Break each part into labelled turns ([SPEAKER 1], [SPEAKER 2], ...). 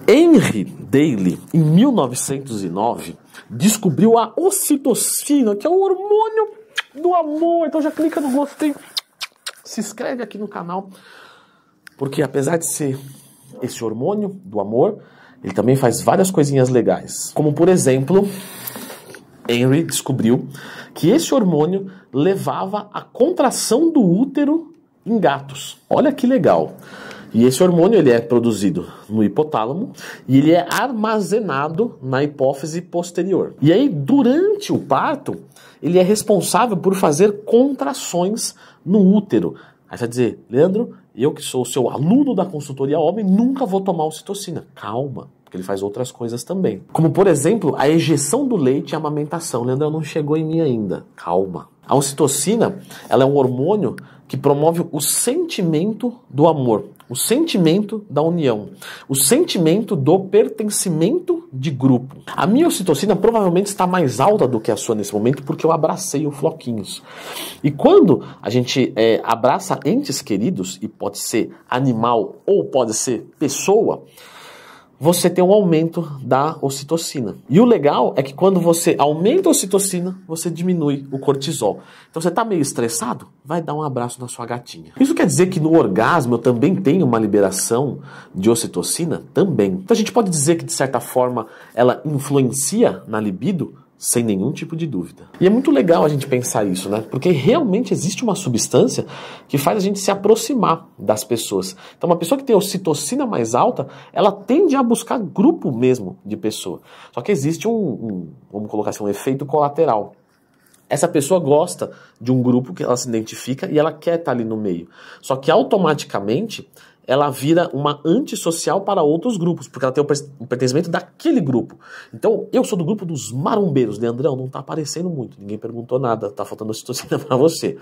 [SPEAKER 1] Henry Daly, em 1909, descobriu a ocitocina, que é o hormônio do amor. Então já clica no gostei, se inscreve aqui no canal, porque apesar de ser esse hormônio do amor, ele também faz várias coisinhas legais. Como por exemplo, Henry descobriu que esse hormônio levava à contração do útero em gatos. Olha que legal! E esse hormônio ele é produzido no hipotálamo e ele é armazenado na hipófise posterior. E aí, durante o parto, ele é responsável por fazer contrações no útero. Aí você vai dizer, Leandro, eu que sou o seu aluno da consultoria homem, nunca vou tomar ocitocina. Calma, porque ele faz outras coisas também. Como, por exemplo, a ejeção do leite e a amamentação. Leandro, não chegou em mim ainda. Calma. A ocitocina, ela é um hormônio que promove o sentimento do amor, o sentimento da união, o sentimento do pertencimento de grupo. A minha ocitocina provavelmente está mais alta do que a sua nesse momento porque eu abracei o Floquinhos. E quando a gente abraça entes queridos, e pode ser animal ou pode ser pessoa, você tem um aumento da ocitocina. E o legal é que quando você aumenta a ocitocina, você diminui o cortisol. Então você está meio estressado? Vai dar um abraço na sua gatinha. Isso quer dizer que no orgasmo eu também tenho uma liberação de ocitocina? Também. Então a gente pode dizer que de certa forma ela influencia na libido? Sem nenhum tipo de dúvida. E é muito legal a gente pensar isso, né? Porque realmente existe uma substância que faz a gente se aproximar das pessoas. Então uma pessoa que tem ocitocina mais alta, ela tende a buscar grupo mesmo de pessoa. Só que existe vamos colocar assim, um efeito colateral. Essa pessoa gosta de um grupo que ela se identifica e ela quer estar ali no meio. Só que automaticamente ela vira uma antissocial para outros grupos, porque ela tem o pertencimento daquele grupo. Então, eu sou do grupo dos marombeiros. Leandrão, não tá aparecendo muito, ninguém perguntou nada, tá faltando ocitocina para você.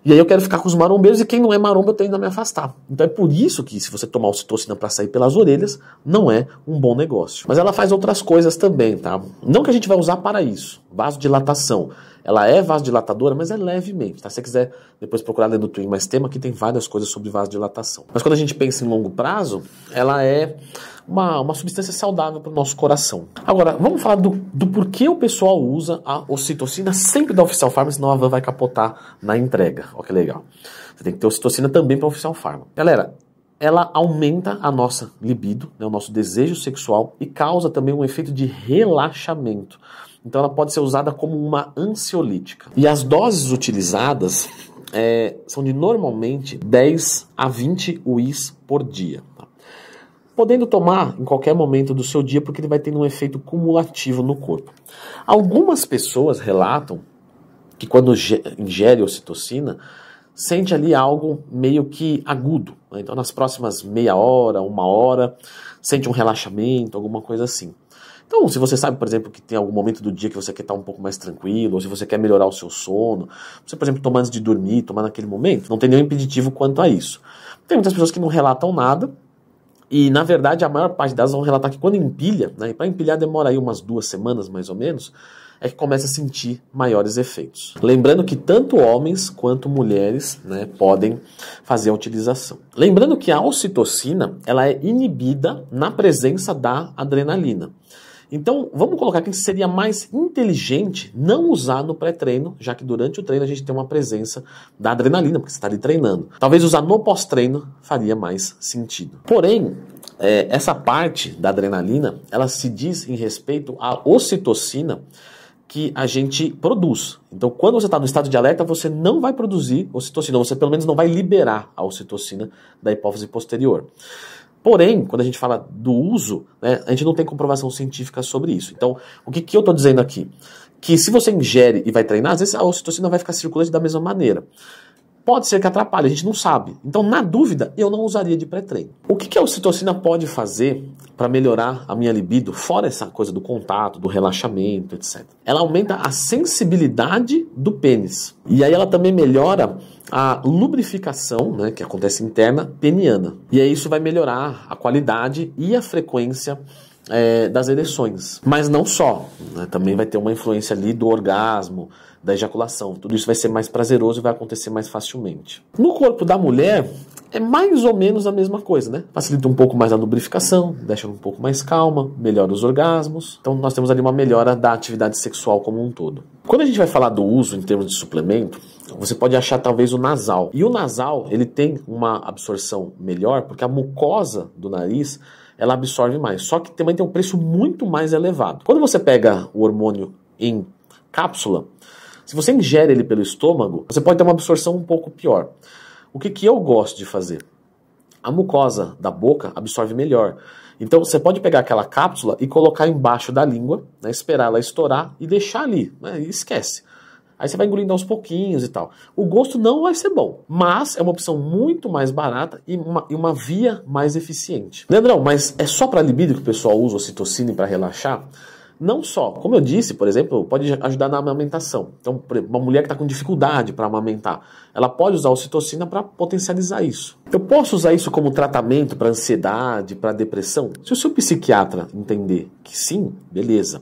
[SPEAKER 1] E aí eu quero ficar com os marombeiros e quem não é maromba eu tendo a me afastar. Então é por isso que se você tomar ocitocina para sair pelas orelhas, não é um bom negócio. Mas ela faz outras coisas também, tá? Não que a gente vai usar para isso. Vasodilatação. Ela é vasodilatadora, mas é levemente, tá? Se você quiser depois procurar dentro do Twin mais tema, aqui tem várias coisas sobre vasodilatação. Mas quando a gente pensa em longo prazo, ela é uma substância saudável para o nosso coração. Agora, vamos falar do porquê o pessoal usa a ocitocina sempre da Oficial Pharma, senão a van vai capotar na entrega. Olha que legal. Você tem que ter ocitocina também para a Oficial Pharma. Galera, ela aumenta a nossa libido, né, o nosso desejo sexual e causa também um efeito de relaxamento. Então ela pode ser usada como uma ansiolítica. E as doses utilizadas são de normalmente 10 a 20 UIs por dia. Tá? Podendo tomar em qualquer momento do seu dia, porque ele vai ter um efeito cumulativo no corpo. Algumas pessoas relatam que quando ingere ocitocina, sente ali algo meio que agudo. Né? Então nas próximas meia hora, uma hora, sente um relaxamento, alguma coisa assim. Então, se você sabe, por exemplo, que tem algum momento do dia que você quer estar um pouco mais tranquilo, ou se você quer melhorar o seu sono, você, por exemplo, tomar antes de dormir, tomar naquele momento, não tem nenhum impeditivo quanto a isso. Tem muitas pessoas que não relatam nada, e, na verdade, a maior parte delas vão relatar que quando empilha, né, e para empilhar demora aí umas 2 semanas, mais ou menos, é que começa a sentir maiores efeitos. Lembrando que tanto homens quanto mulheres, né, podem fazer a utilização. Lembrando que a ocitocina, ela é inibida na presença da adrenalina. Então, vamos colocar que seria mais inteligente não usar no pré-treino, já que durante o treino a gente tem uma presença da adrenalina, porque você está ali treinando. Talvez usar no pós-treino faria mais sentido. Porém, essa parte da adrenalina, ela se diz em respeito à ocitocina que a gente produz. Então, quando você está no estado de alerta, você não vai produzir ocitocina, você pelo menos não vai liberar a ocitocina da hipófise posterior. Porém, quando a gente fala do uso, né, a gente não tem comprovação científica sobre isso. Então, o que eu estou dizendo aqui? Que se você ingere e vai treinar, às vezes a ocitocina vai ficar circulante da mesma maneira. Pode ser que atrapalhe, a gente não sabe. Então, na dúvida, eu não usaria de pré-treino. O que a ocitocina pode fazer para melhorar a minha libido, fora essa coisa do contato, do relaxamento, etc. Ela aumenta a sensibilidade do pênis. E aí ela também melhora a lubrificação, né, que acontece interna, peniana. E aí isso vai melhorar a qualidade e a frequência das ereções. Mas não só, né? Também vai ter uma influência ali do orgasmo, da ejaculação. Tudo isso vai ser mais prazeroso e vai acontecer mais facilmente. No corpo da mulher, é mais ou menos a mesma coisa, né? Facilita um pouco mais a lubrificação, deixa um pouco mais calma, melhora os orgasmos. Então nós temos ali uma melhora da atividade sexual como um todo. Quando a gente vai falar do uso em termos de suplemento, você pode achar talvez o nasal. E o nasal, ele tem uma absorção melhor, porque a mucosa do nariz, ela absorve mais. Só que também tem um preço muito mais elevado. Quando você pega o hormônio em cápsula, se você ingere ele pelo estômago, você pode ter uma absorção um pouco pior. O que eu gosto de fazer? A mucosa da boca absorve melhor. Então você pode pegar aquela cápsula e colocar embaixo da língua, né, esperar ela estourar e deixar ali, né, e esquece. Aí você vai engolindo aos pouquinhos e tal. O gosto não vai ser bom, mas é uma opção muito mais barata e uma via mais eficiente. Leandrão, mas é só para libido que o pessoal usa ocitocina para relaxar? Não só. Como eu disse, por exemplo, pode ajudar na amamentação. Então, uma mulher que está com dificuldade para amamentar, ela pode usar a ocitocina para potencializar isso. Eu posso usar isso como tratamento para ansiedade, para depressão? Se o seu psiquiatra entender que sim, beleza.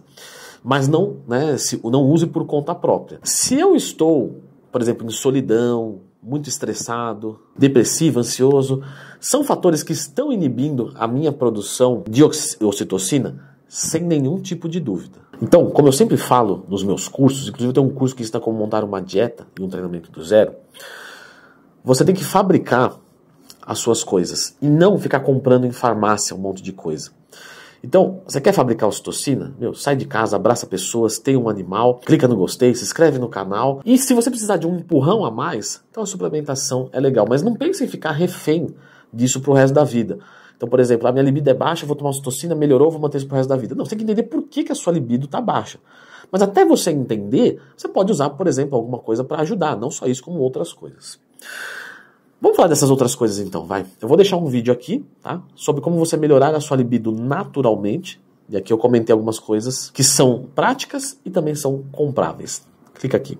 [SPEAKER 1] Mas não, né, não use por conta própria. Se eu estou, por exemplo, em solidão, muito estressado, depressivo, ansioso, são fatores que estão inibindo a minha produção de ocitocina sem nenhum tipo de dúvida. Então, como eu sempre falo nos meus cursos, inclusive eu tenho um curso que ensina como montar uma dieta e um treinamento do zero, você tem que fabricar as suas coisas e não ficar comprando em farmácia um monte de coisa. Então, você quer fabricar ocitocina? Sai de casa, abraça pessoas, tem um animal, clica no gostei, se inscreve no canal. E se você precisar de um empurrão a mais, então a suplementação é legal. Mas não pense em ficar refém disso pro resto da vida. Então, por exemplo, a minha libido é baixa, eu vou tomar ocitocina, melhorou, vou manter isso pro resto da vida. Não, você tem que entender por que a sua libido tá baixa. Mas até você entender, você pode usar, por exemplo, alguma coisa para ajudar. Não só isso, como outras coisas. Vamos falar dessas outras coisas então, vai. Eu vou deixar um vídeo aqui, tá? Sobre como você melhorar a sua libido naturalmente. E aqui eu comentei algumas coisas que são práticas e também são compráveis. Clica aqui.